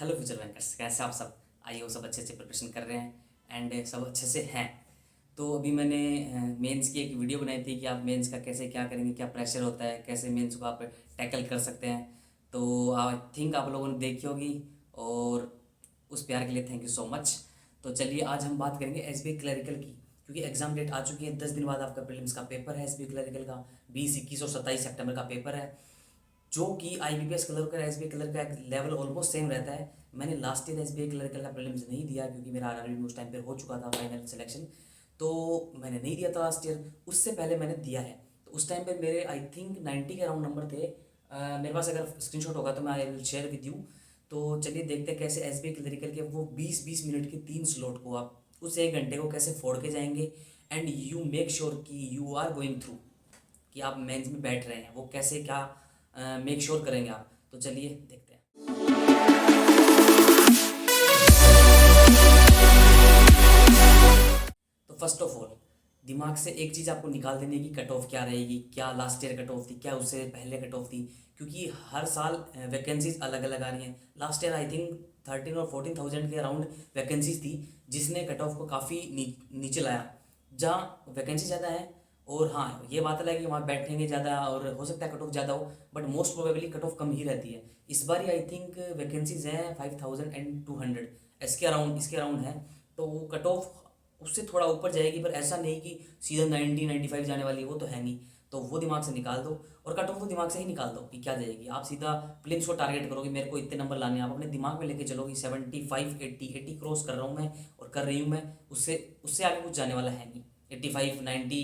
Hello future bankers, कैसे आप सब? आइए, वो सब अच्छे से प्रिपरेशन कर रहे हैं एंड सब अच्छे से हैं। तो अभी मैंने मेंस की एक वीडियो बनाई थी कि आप मेंस का कैसे क्या करेंगे, क्या प्रेशर होता है, कैसे मेंस को आप टैकल कर सकते हैं। तो आई थिंक आप लोगों ने देखी होगी, और उस प्यार के लिए थैंक यू सो मच। तो चलिए, आज हम बात करेंगे एसबीआई क्लरिकल की, क्योंकि एग्ज़ाम डेट आ चुकी है। 10 दिन बाद आपका प्रीलिम्स का पेपर है एसबीआई क्लरिकल का। 20, 21 और 27 सितंबर का पेपर है, जो कि आईबीपीएस क्लर्क और एसबीआई क्लर्क का एक लेवल ऑलमोस्ट सेम रहता है। मैंने लास्ट ईयर एसबीआई क्लर्क का प्रीलिम्स नहीं दिया, क्योंकि मेरा आरआरबी में उस टाइम पे हो चुका था फाइनल सिलेक्शन। तो मैंने नहीं दिया था लास्ट ईयर। उससे पहले मैंने दिया है, तो उस टाइम पे मेरे आई थिंक 90 के अराउंड नंबर थे। मेरे पास अगर स्क्रीनशॉट होगा तो मैं I will share with you. तो चलिए देखते हैं कैसे एसबीआई क्लरिकल के वो 20-20 मिनट के 3 स्लॉट को आप उस 1 घंटे को कैसे फोड़ के जाएंगे। एंड यू मेक श्योर कि यू आर गोइंग थ्रू, कि आप मेंस में बैठ रहे हैं, वो कैसे क्या मेक श्योर करेंगे आप। तो चलिए देखते हैं। तो फर्स्ट ऑफ ऑल, दिमाग से एक चीज़ आपको निकाल देनी है कि कट ऑफ क्या रहेगी, क्या लास्ट ईयर कट ऑफ थी, क्या उससे पहले कट ऑफ थी। क्योंकि हर साल वैकेंसीज अलग अलग आ रही हैं। लास्ट ईयर आई थिंक 13 और 14,000 के अराउंड वैकेंसीज थी, जिसने कट ऑफ को काफ़ी नीचे लाया। जहाँ वैकेंसी ज़्यादा है, और हाँ ये बात अलग है कि वहाँ बैठेंगे ज़्यादा और हो सकता है कट ऑफ ज़्यादा हो, but most probably cut off कम ही रहती है। इस बार आई थिंक वैकेंसीज हैं 5,200, इसके अराउंड है। तो कट ऑफ उससे थोड़ा ऊपर जाएगी, पर ऐसा नहीं कि सीधा 90-95 जाने वाली है, वो तो है नहीं। तो वो दिमाग से निकाल दो, और कट ऑफ तो दिमाग से ही निकाल दो कि क्या जाएगी। आप सीधा प्रीलिम्स को टारगेट करोगे, मेरे को इतने नंबर लाने हैं, आप अपने दिमाग में लेके चलोगे 75, 80 क्रॉस कर रहा हूँ मैं और कर रही हूँ मैं। उससे उससे आगे कुछ जाने वाला है नहीं। 85, 90,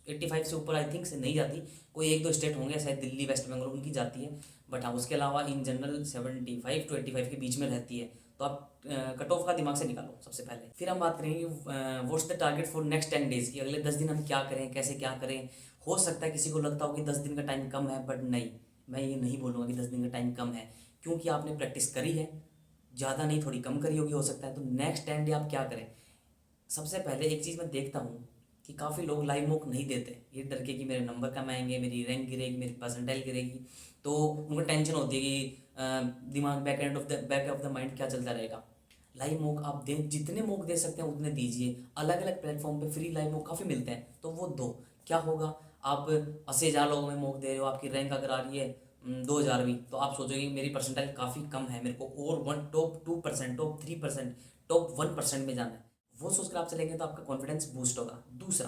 85 से ऊपर आई थिंक से नहीं जाती। कोई एक दो स्टेट होंगे, शायद दिल्ली, वेस्ट बंगाल, उनकी जाती है। बट हाँ, उसके अलावा इन जनरल 75 to 85 के बीच में रहती है। तो आप कट ऑफ का दिमाग से निकालो सबसे पहले। फिर हम बात करेंगे what's the target for next 10 days की। अगले 10 दिन हम क्या करें, कैसे क्या करें। हो सकता है किसी को लगता हो कि 10 दिन का टाइम कम है, बट नहीं, मैं ये नहीं बोलूँगा कि 10 दिन का टाइम कम है, क्योंकि आपने प्रैक्टिस करी है। ज़्यादा नहीं, थोड़ी कम करी होगी हो सकता है। तो नेक्स्ट 10 डे आप क्या करें। सबसे पहले एक चीज़ मैं देखता हूँ कि काफ़ी लोग लाइव मॉक नहीं देते, ये डर के कि मेरे नंबर कम आएंगे, मेरी रैंक गिरेगी, मेरी परसेंटाइल गिरेगी। तो उनको टेंशन होती है कि दिमाग बैक ऑफ द माइंड क्या चलता रहेगा। लाइव मॉक आप दें, जितने मॉक दे सकते हैं उतने दीजिए। अलग अलग प्लेटफॉर्म पे फ्री लाइव मॉक काफ़ी मिलते हैं, तो वो दो। क्या होगा, आप 80,000 लोगों में मॉक दे रहे हो, आपकी रैंक अगर आ रही है 2,000वीं, तो आप सोचोगे मेरी परसेंटाइल काफ़ी कम है, मेरे को और टॉप 2%, टॉप 3%, टॉप 1% में जाना है। वो सोचकर आप चलेंगे तो आपका कॉन्फिडेंस बूस्ट होगा। दूसरा,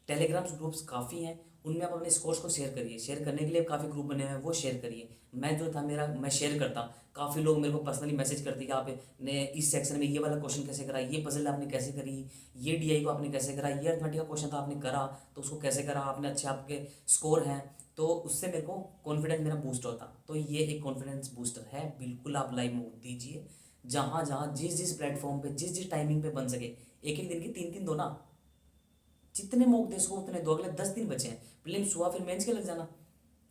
टेलीग्राम्स ग्रुप्स काफ़ी हैं, उनमें आप अपने स्कोर्स को शेयर करिए। शेयर करने के लिए काफ़ी ग्रुप बने हुए हैं, वो शेयर करिए। मैं जो था मेरा, मैं शेयर करता। काफ़ी लोग मेरे को पर्सनली मैसेज करते कि आपने इस सेक्शन में ये वाला क्वेश्चन कैसे करा, ये पजल आपने कैसे करी, ये डीआई को आपने कैसे करा, ये अर्थमेटिक का क्वेश्चन था आपने करा तो उसको कैसे करा आपने, अच्छे आपके स्कोर हैं। तो उससे मेरे को कॉन्फिडेंस मेरा बूस्ट होता। तो ये एक कॉन्फिडेंस बूस्टर है। बिल्कुल आप लाइव मोड दीजिए, जहाँ जहाँ जिस जिस प्लेटफॉर्म पे जिस जिस टाइमिंग पे बन सके। एक एक दिन की 3-3 दो ना, जितने मॉक दे सको उतने दो। अगले 10 दिन बचे हैं, प्रीलिम्स हुआ फिर मेंस के लग जाना।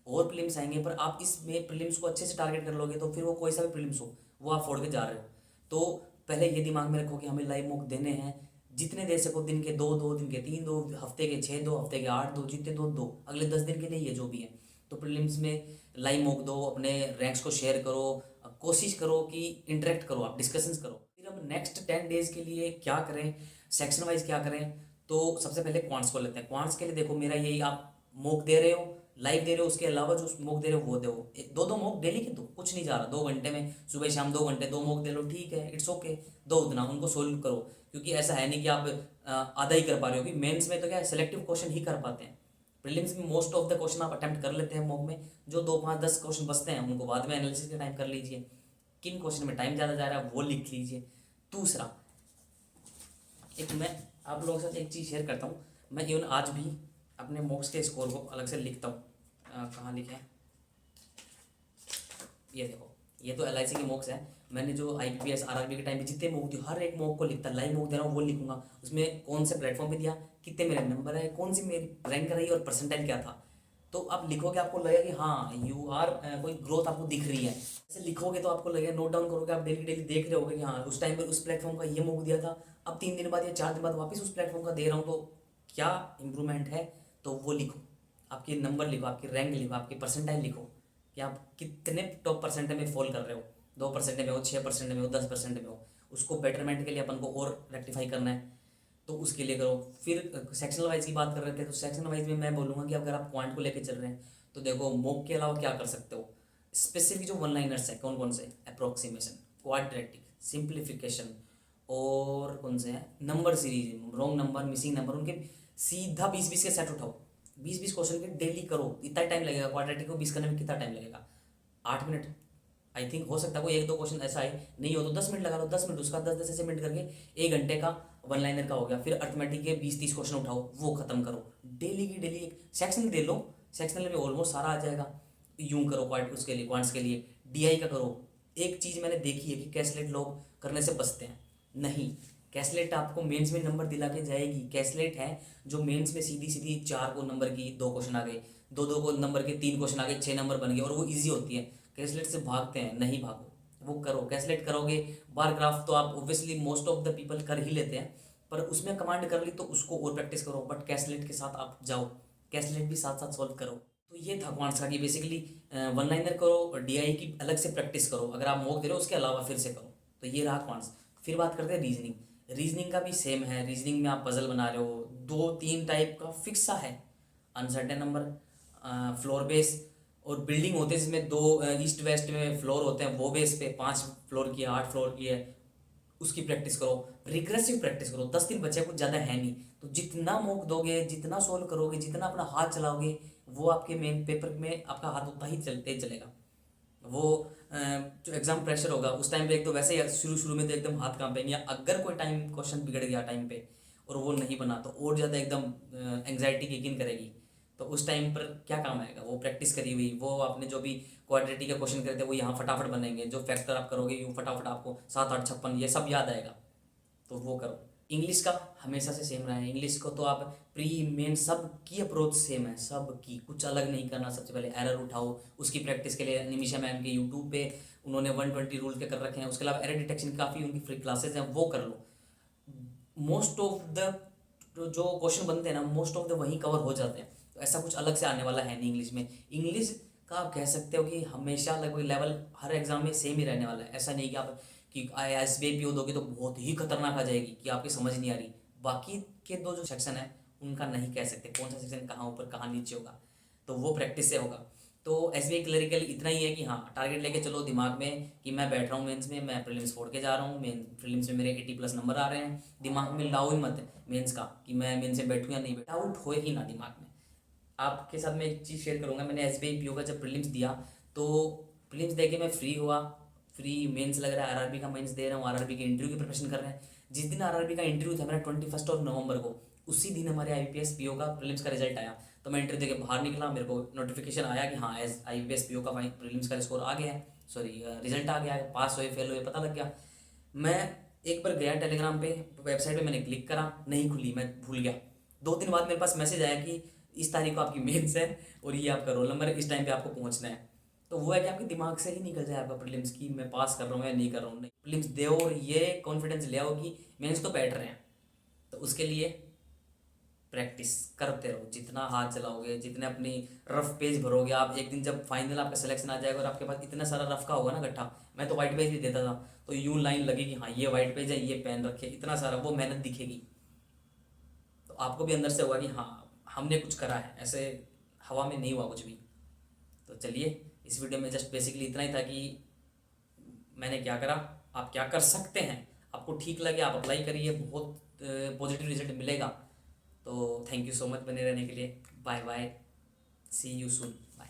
और प्रीलिम्स आएंगे, पर आप इसमें प्रीलिम्स को अच्छे से टारगेट कर लोगे तो फिर वो कोई सा भी प्रीलिम्स हो वो आप फोड़ के जा रहे हो। तो पहले ये दिमाग में रखो कि हमें लाइव मॉक देने हैं। जितने दे सको, दिन के 2 2, दिन के 3 दो, हफ्ते के 6 दो, हफ्ते के 8 दो, जितने दो दो। अगले 10 दिन के लिए ये जो भी है। तो प्रीलिम्स में लाइव मॉक दो, अपने रैंक्स को शेयर करो, कोशिश करो कि इंटरेक्ट करो, आप डिस्कशंस करो। फिर हम नेक्स्ट 10 डेज के लिए क्या करें, सेक्शन वाइज क्या करें। तो सबसे पहले क्वांट्स को लेते हैं। क्वांट्स के लिए देखो, मेरा यही, आप मॉक दे रहे हो, लाइव दे रहे हो, उसके अलावा जो मॉक दे रहे हो वो दो। दो दो मॉक डेली के दो, कुछ नहीं जा रहा। 2 घंटे में, सुबह शाम 2 घंटे 2 मॉक दे लो, ठीक है, इट्स ओके। दो उतना उनको सोल्व करो, क्योंकि ऐसा है नहीं कि आप आधा ही कर पा रहे हो। कि मेंस में तो क्या है, सेलेक्टिव क्वेश्चन ही कर पाते हैं। प्रीलिम्स में मोस्ट ऑफ द क्वेश्चन आप अटेम्प्ट कर लेते हैं मॉक में। जो 2 5 10 क्वेश्चन बचते हैं उनको बाद में एनालिसिस के टाइम कर लीजिए। किन क्वेश्चन में टाइम ज़्यादा जा रहा है वो लिख लीजिए। दूसरा, एक मैं आप लोगों के साथ एक चीज़ शेयर करता हूँ। मैं इवन आज भी अपने मॉक्स के स्कोर को अलग से लिखता हूँ। कहाँ लिखे हैं, ये देखो, ये तो LIC के मॉक्स हैं। मैंने जो IPPS RRB के टाइम पे जितने मॉक दिए, हर एक मॉक को लिखता। लाइव मॉक दे रहा हूँ वो लिखूंगा, उसमें कौन से प्लेटफॉर्म पे दिया, कितने मेरे नंबर है, कौन सी मेरी रैंक रही और परसेंटाइल क्या था। तो आप लिखोगे, आपको लगेगा कि हाँ यू आर, कोई ग्रोथ आपको दिख रही है। ऐसे लिखोगे तो आपको लगेगा, नोट डाउन करोगे, आप डेली डेली देख रहे होगे कि हाँ उस टाइम पर उस प्लेटफॉर्म का ये मॉक दिया था, अब 3 दिन बाद या 4 दिन बाद वापस उस प्लेटफॉर्म का दे रहा हूँ, तो क्या इंप्रूवमेंट है। तो वो लिखो, आपके नंबर लिखो, आपकी रैंक लिखो, आपकी परसेंटाइल लिखो, कि आप कितने टॉप परसेंट में फॉल कर रहे हो। 2% में हो, 6% में हो, 10% में हो, उसको बेटरमेंट के लिए अपन को और रेक्टिफाई करना है, तो उसके लिए करो। फिर सेक्शनल वाइज की बात कर रहे थे, तो सेक्शनल वाइज में मैं बोलूँगा कि अगर आप क्वांट को लेके चल रहे हैं तो देखो मॉक के अलावा क्या कर सकते हो। स्पेसिफिक जो वन लाइनर्स है कौन कौन से, अप्रोक्सीमेशन, क्वाड्रेटिक, सिंप्लीफिकेशन, और कौन से हैं, number series, wrong number, missing number, उनके सीधा 20-20 के सेट उठाओ, 20-20 क्वेश्चन के डेली करो। इतना टाइम लगेगा क्वाड्रेटिक को 20 करने में, कितना टाइम लगेगा, 8 मिनट आई थिंक। हो सकता है कोई एक दो क्वेश्चन ऐसा है, नहीं हो तो 10 मिनट लगा लो, 10 मिनट उसका, 10-10 ऐसे मिनट करके 1 घंटे का वन लाइनर का हो गया। फिर अर्थमेटिक के 20-30 क्वेश्चन उठाओ, वो खत्म करो। डेली की डेली एक सेक्शन दे लो, सेक्शनल में ऑलमोस्ट सारा आ जाएगा। यूं करो क्वांट, उसके लिए क्वांट्स के लिए डीआई का करो। एक चीज़ मैंने देखी है कि कैसलेट लोग करने से बचते हैं, नहीं, कैसलेट आपको मेंस में नंबर दिला के जाएगी। कैसलेट है जो मेंस में सीधी सीधी 4 को नंबर की 2 क्वेश्चन आ गए, 2-2 को नंबर के 3 क्वेश्चन आ गए, 6 नंबर बन गए, और वो इजी होती है। कैसलेट से भागते हैं, नहीं भागो, वो करो। कैसलेट करोगे, बार ग्राफ तो आप obviously most of the people कर ही लेते हैं, पर उसमें कमांड कर ली तो उसको और प्रैक्टिस करो, बट कैसलेट के साथ आप जाओ, कैसलेट भी साथ साथ सॉल्व करो। तो ये था क्वांट्स का कि बेसिकली वन लाइनर करो, डीआई की अलग से प्रैक्टिस करो, अगर आप मॉक दे रहे हो उसके अलावा फिर से करो। तो ये रहा क्वांट्स। फिर बात करते हैं रीजनिंग। रीजनिंग का भी सेम है। रीजनिंग में आप पजल बना रहे हो, 2-3 टाइप का फिक्स सा है, अनसर्टेन नंबर, फ्लोर बेस, और बिल्डिंग होते हैं जिसमें 2 ईस्ट वेस्ट में फ्लोर होते हैं, वो बेस पे 5 फ्लोर की है, 8 फ्लोर की है, उसकी प्रैक्टिस करो। रिग्रेसिव प्रैक्टिस करो, 10 दिन बचे, कुछ ज़्यादा है नहीं, तो जितना मॉक दोगे, जितना सोल्व करोगे, जितना अपना हाथ चलाओगे, वो आपके मेन पेपर में आपका हाथ उतना ही चलते चलेगा। वो जो एग्जाम प्रेशर होगा उस टाइम पे, एक तो वैसे ही शुरू शुरू में तो एकदम हाथ कांपेंगे, अगर कोई टाइम क्वेश्चन बिगड़ गया टाइम पे और वो नहीं बना तो और ज़्यादा एकदम एंग्जाइटी किक इन करेगी। तो उस टाइम पर क्या काम आएगा, वो प्रैक्टिस करी हुई, वो आपने जो भी क्वाड्रेटिक के क्वेश्चन करे थे वो यहाँ फटाफट बनेंगे, जो फैक्टर आप करोगे यूँ फटाफट आपको 7, 8, 56 ये सब याद आएगा, तो वो करो। इंग्लिश का हमेशा से सेम रहा है। इंग्लिश को तो आप प्री मेन सब की अप्रोच सेम है, सब की, कुछ अलग नहीं करना। सबसे पहले एरर उठाओ, उसकी प्रैक्टिस के लिए निमिषा मैम के यूट्यूब पे उन्होंने 120 रूल के कर रखे हैं। उसके अलावा एरर डिटेक्शन काफ़ी उनकी फ्री क्लासेज हैं, वो कर लो। मोस्ट ऑफ द जो क्वेश्चन बनते हैं ना, मोस्ट ऑफ द वहीं कवर हो जाते हैं, तो ऐसा कुछ अलग से आने वाला है नहीं इंग्लिश में। इंग्लिश का आप कह सकते हो कि हमेशा लगभग लेवल हर एग्जाम में सेम ही रहने वाला है। ऐसा नहीं कि आप कि S B I P O दोगे तो बहुत ही खतरनाक आ जाएगी कि आपकी समझ नहीं आ रही। बाकी के 2 जो सेक्शन है उनका नहीं कह सकते कौन सा सेक्शन कहाँ ऊपर कहाँ नीचे होगा, तो वो प्रैक्टिस से होगा। तो एस बी आई क्लरिकल इतना ही है कि हाँ, टारगेट लेके चलो दिमाग में कि मैं बैठ रहा हूँ मेंस में, मैं प्रीलिम्स फोड़ के जा रहा हूँ, मेन प्रीलिम्स में मेरे 80+ नंबर आ रहे हैं। दिमाग में लाओ ही मत मेंस का कि मैं मेंस में बैठूँ या नहीं बैठा, डाउट हो ही ना दिमाग में। आपके साथ मैं एक चीज़ शेयर करूँगा, मैंने S B I P O का जब प्रीलिम्स दिया तो प्रीलिम्स दे के मैं फ्री हुआ, फ्री मेंस लग रहा है, आरआरबी का मेंस दे रहा हूँ, आरआरबी के इंटरव्यू की प्रिपरेशन कर रहे हैं। जिस दिन आरआरबी का इंटरव्यू था मेरा 21 को, उसी दिन हमारे आईपीएस पीओ का प्रीलिम्स का रिजल्ट आया। तो मैं इंटरव्यू दे के बाहर निकला, मेरे को नोटिफिकेशन आया कि हाँ एज आईपीएस पीओ का प्रीलिम्स का स्कोर आ गया है, सॉरी रिजल्ट आ गया है, पास हुए फेल हुए पता लग गया। मैं एक बार गया टेलीग्राम पे, वेबसाइट पे मैंने क्लिक करा, नहीं खुली, मैं भूल गया। 2 दिन बाद मेरे पास मैसेज आया कि इस तारीख को आपकी मेंस है और ये आपका रोल नंबर है, इस टाइम पे आपको पहुंचना है। तो वो है कि आपके दिमाग से ही निकल जाए आपका प्रीलिम्स की मैं पास कर रहा हूँ या नहीं कर रहा हूँ। नहीं, प्रीलिम्स दो और ये कॉन्फिडेंस ले आओ कि मेंस तो बैठ रहे हैं। तो उसके लिए प्रैक्टिस करते रहो, जितना हाथ चलाओगे, जितने अपनी रफ पेज भरोगे आप, एक दिन जब फाइनल आपका सिलेक्शन आ जाएगा और आपके पास इतना सारा रफ का होगा ना गट्ठा, मैं तो वाइट पेज भी देता था, तो यूं लाइन लगेगी, हाँ ये वाइट पेज है, ये पेन रखे, इतना सारा, वो मेहनत दिखेगी, तो आपको भी अंदर से होगा कि हाँ हमने कुछ करा है, ऐसे हवा में नहीं हुआ कुछ भी। तो चलिए, इस वीडियो में जस्ट बेसिकली इतना ही था कि मैंने क्या करा, आप क्या कर सकते हैं, आपको ठीक लगे आप अप्लाई करिए, बहुत पॉजिटिव रिजल्ट मिलेगा। तो थैंक यू सो मच बने रहने के लिए। Bye bye, see you soon, bye.